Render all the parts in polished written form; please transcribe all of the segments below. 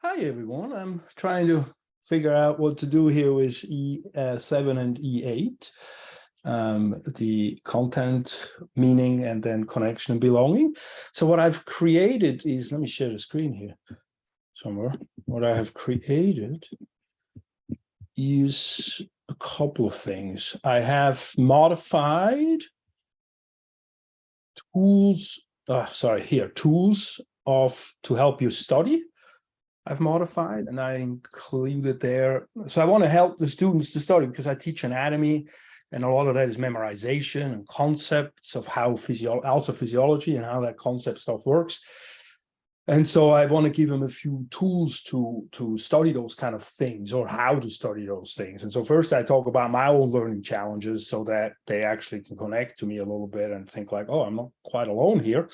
Hi, everyone. I'm trying to figure out what to do here with E7 and E8, the content, meaning, and then connection and belonging. So what I've created is, let me share the screen here somewhere. What I have created is a couple of things. I have modified tools, tools to help you study. I've modified and I included there. So I want to help the students to study because I teach anatomy, and a lot of that is memorization and concepts of how physiology and how that concept stuff works. And so I want to give them a few tools to study those kind of things, or how to study those things. And so first I talk about my own learning challenges so that they actually can connect to me a little bit and think like, oh, I'm not quite alone here.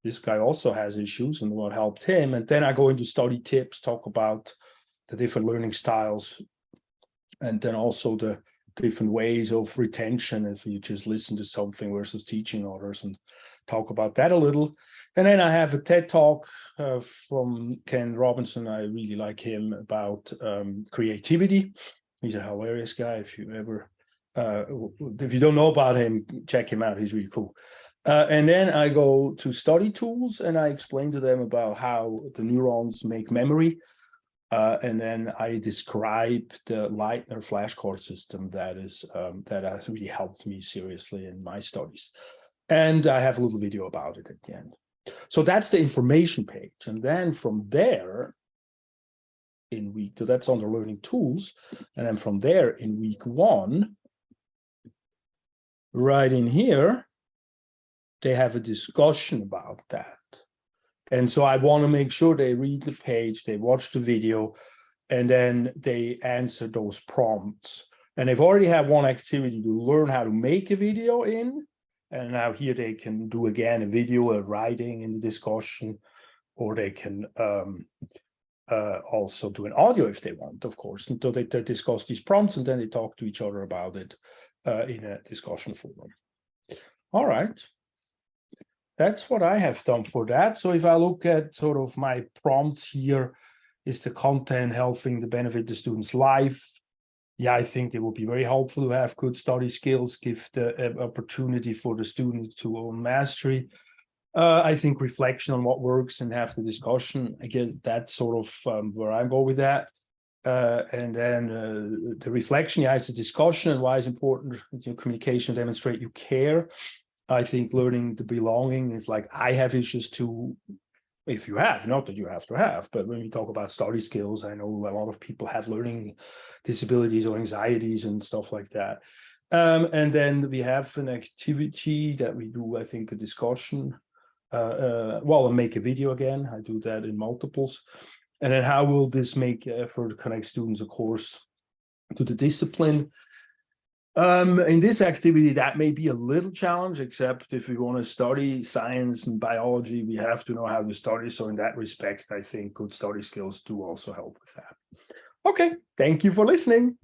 This guy also has issues and what helped him. And then I go into study tips, talk about the different learning styles, and then also the different ways of retention if you just listen to something versus teaching others, and talk about that a little. And then I have a TED talk from Ken Robinson. I really like him, about creativity. He's a hilarious guy. If you don't know about him, check him out. He's really cool. And then I go to study tools and I explain to them about how the neurons make memory. And then I describe the Leitner flashcard system that has really helped me seriously in my studies. And I have a little video about it at the end. So that's the information page. And then from there, in week two, that's under learning tools. And then from there in week one, right in here, they have a discussion about that. And so I want to make sure they read the page, they watch the video, and then they answer those prompts. And they've already had one activity to learn how to make a video in. And now here they can do again a video, a writing in the discussion, or they can also do an audio if they want, of course. And so they discuss these prompts and then they talk to each other about it in a discussion forum. All right. That's what I have done for that. So if I look at sort of my prompts here, is the content helping to benefit the student's life? Yeah, I think it will be very helpful to have good study skills, give the opportunity for the student to own mastery. I think reflection on what works and have the discussion. I guess that's sort of where I go with that. And then the reflection, yeah, it's a discussion and why it's important. Communication, demonstrate you care. I think learning the belonging is like, I have issues too, if you have, not that you have to have, but when we talk about study skills, I know a lot of people have learning disabilities or anxieties and stuff like that. And then we have an activity that we do, I think, a discussion, and make a video again. I do that in multiples. And then how will this make effort to connect students, of course, to the discipline? In this activity, that may be a little challenge, except if we want to study science and biology, we have to know how to study. So in that respect, I think good study skills do also help with that. Okay, thank you for listening.